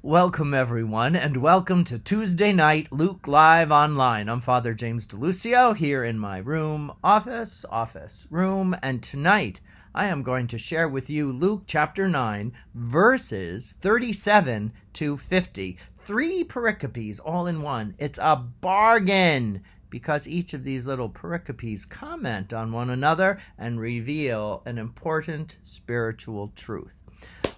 Welcome, everyone, and welcome to Tuesday Night Luke Live Online. I'm Father James DeLucio here in my office room, and tonight I am going to share with you Luke chapter 9, verses 37 to 50. 3 pericopes all in one. It's a bargain, because each of these little pericopes comment on one another and reveal an important spiritual truth.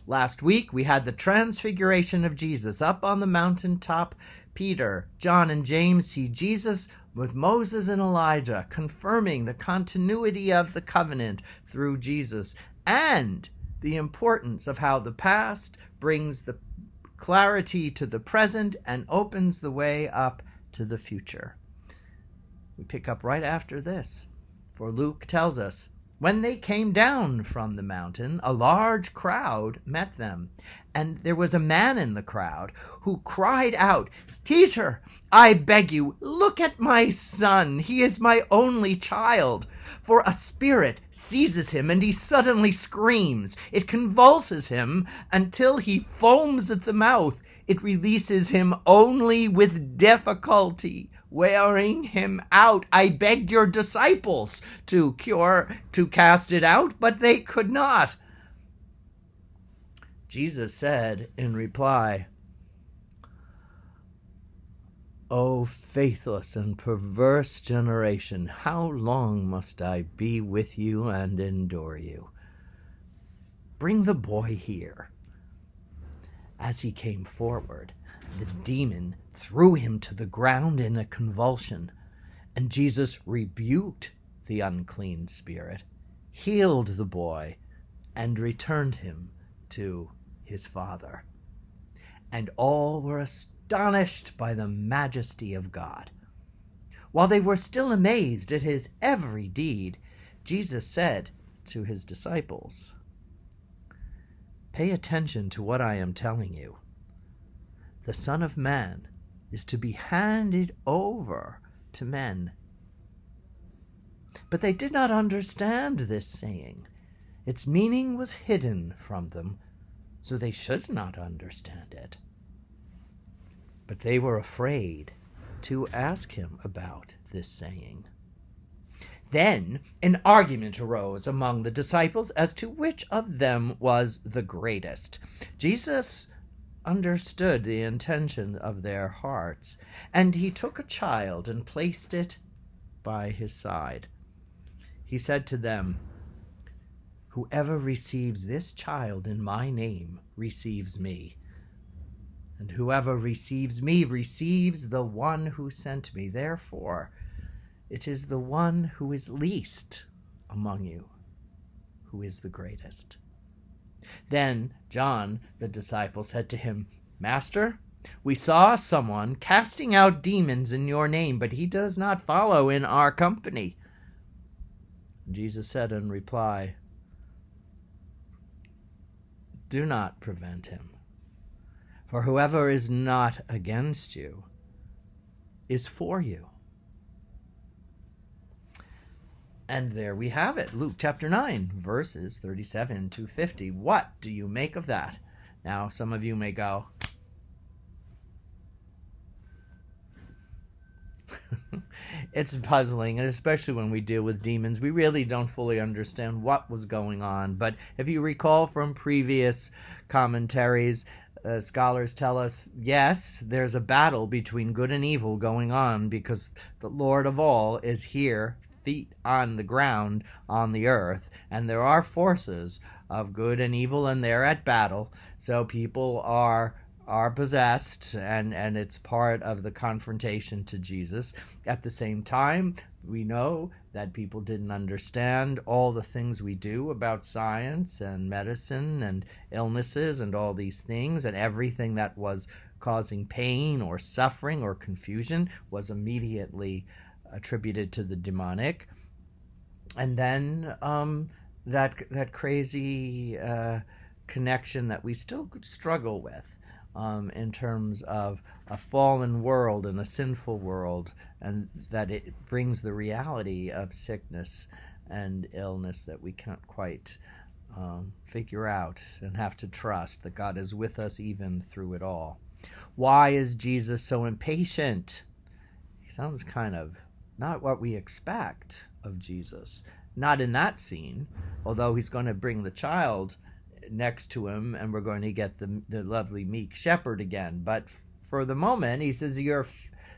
Last week, we had the transfiguration of Jesus up on the mountaintop. Peter, John, and James see Jesus with Moses and Elijah, confirming the continuity of the covenant through Jesus and the importance of how the past brings the clarity to the present and opens the way up to the future. We pick up right after this, for Luke tells us, when they came down from the mountain, a large crowd met them, and there was a man in the crowd who cried out, "Teacher, I beg you, look at my son. He is my only child. For a spirit seizes him, and he suddenly screams. It convulses him until he foams at the mouth. It releases him only with difficulty, wearing him out. I begged your disciples to cast it out, but they could not." Jesus said in reply, "O faithless and perverse generation, how long must I be with you and endure you? Bring the boy here." As he came forward, the demon threw him to the ground in a convulsion, and Jesus rebuked the unclean spirit, healed the boy, and returned him to his father. And all were astonished by the majesty of God. While they were still amazed at his every deed, Jesus said to his disciples, "Pay attention to what I am telling you. The Son of Man is to be handed over to men." But they did not understand this saying. Its meaning was hidden from them, so they should not understand it. But they were afraid to ask him about this saying. Then an argument arose among the disciples as to which of them was the greatest. Jesus understood the intention of their hearts, and he took a child and placed it by his side. He said to them, "Whoever receives this child in my name receives me, and whoever receives me receives the one who sent me. Therefore, it is the one who is least among you who is the greatest." Then John, the disciple, said to him, "Master, we saw someone casting out demons in your name, but he does not follow in our company." Jesus said in reply, "Do not prevent him, for whoever is not against you is for you." And there we have it, Luke chapter 9, verses 37 to 50. What do you make of that? Now, some of you may go, it's puzzling, and especially when we deal with demons, we really don't fully understand what was going on. But if you recall from previous commentaries, scholars tell us, yes, there's a battle between good and evil going on because the Lord of all is here, feet on the ground on the earth, and there are forces of good and evil, and they're at battle. So people are possessed, and it's part of the confrontation to Jesus. At the same time, we know that people didn't understand all the things we do about science and medicine and illnesses and all these things, and everything that was causing pain or suffering or confusion was immediately attributed to the demonic. And then that crazy connection that we still struggle with in terms of a fallen world and a sinful world, and that it brings the reality of sickness and illness that we can't quite figure out and have to trust that God is with us even through it all. Why is Jesus so impatient? He sounds kind of not what we expect of Jesus. Not in that scene, although he's going to bring the child next to him and we're going to get the lovely meek shepherd again. But for the moment, he says, you're a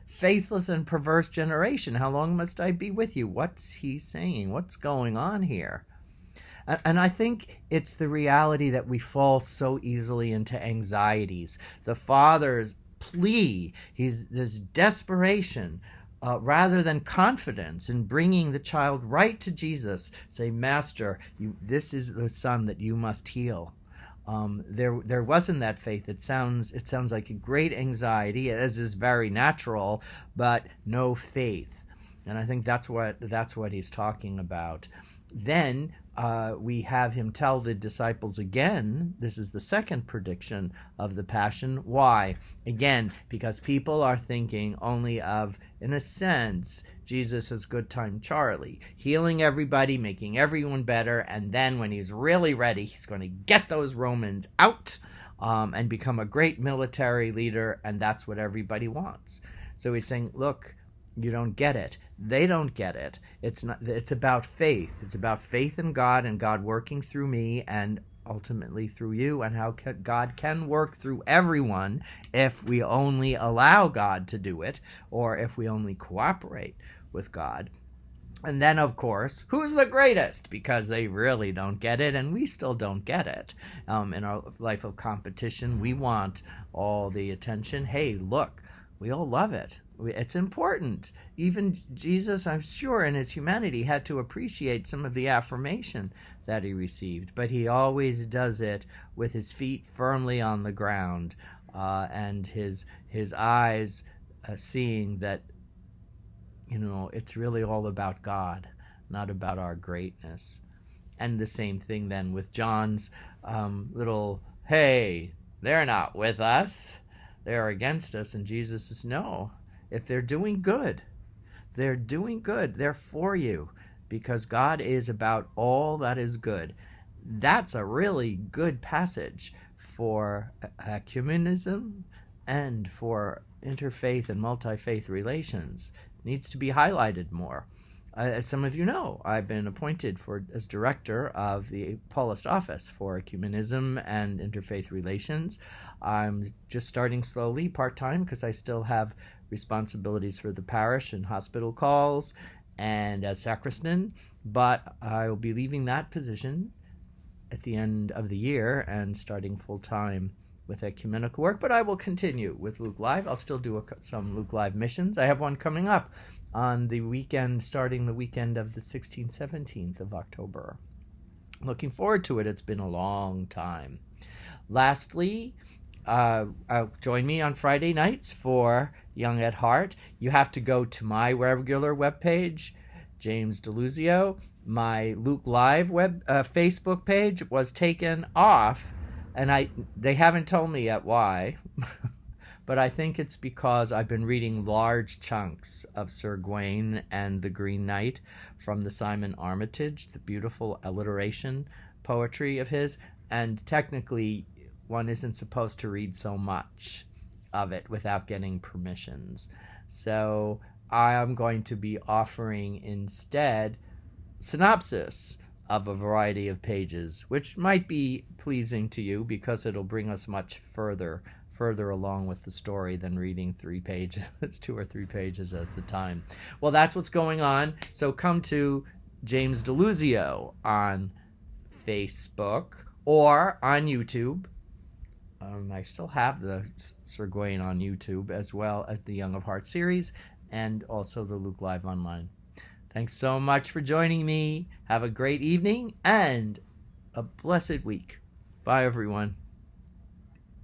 faithless and perverse generation. How long must I be with you? What's he saying? What's going on here? And I think it's the reality that we fall so easily into anxieties. The father's plea, this desperation, rather than confidence in bringing the child right to Jesus, say, Master, this is the son that you must heal. There wasn't that faith. It sounds like a great anxiety, as is very natural, but no faith. And I think that's what he's talking about. Then we have him tell the disciples again, this is the second prediction of the Passion. Why? Again, because people are thinking only of, in a sense, Jesus as Good Time Charlie, healing everybody, making everyone better, and then when he's really ready, he's going to get those Romans out and become a great military leader, and that's what everybody wants. So he's saying, look, you don't get it. They don't get it. It's about faith. It's about faith in God and God working through me and ultimately through you, and how God can work through everyone if we only allow God to do it, or if we only cooperate with God. And then, of course, who's the greatest? Because they really don't get it, and we still don't get it. In our life of competition, we want all the attention. Hey, look, we all love it. It's important. Even Jesus, I'm sure, in his humanity, had to appreciate some of the affirmation that he received, but he always does it with his feet firmly on the ground, and his eyes seeing that, it's really all about God, not about our greatness. And the same thing then with John's little, hey, they're not with us. They're against us. And Jesus says, no, if they're doing good, they're for you, because God is about all that is good. That's a really good passage for ecumenism and for interfaith and multi-faith relations. It needs to be highlighted more. As some of you know, I've been appointed as director of the Paulist Office for Ecumenism and Interfaith Relations. I'm just starting slowly, part-time, because I still have responsibilities for the parish and hospital calls and as sacristan, but I will be leaving that position at the end of the year and starting full-time with ecumenical work, but I will continue with Luke Live. I'll still do some Luke Live missions. I have one coming up on the weekend, starting the weekend of the 16th, 17th of October. Looking forward to it. It's been a long time. Lastly, join me on Friday nights for Young at Heart. You have to go to my regular webpage, James DeLuzio. My Luke Live Facebook page was taken off, and they haven't told me yet why, but I think it's because I've been reading large chunks of Sir Gawain and the Green Knight from the Simon Armitage, the beautiful alliteration poetry of his, and technically one isn't supposed to read so much of it without getting permissions. So I am going to be offering instead synopsis of a variety of pages, which might be pleasing to you because it'll bring us much further along with the story than reading 3 pages, 2 or 3 pages at the time. Well, that's what's going on. So come to James DeLuzio on Facebook or on YouTube. I still have the Sir Gawain on YouTube, as well as the Young of Heart series and also the Luke Live Online. Thanks so much for joining me. Have a great evening and a blessed week. Bye, everyone.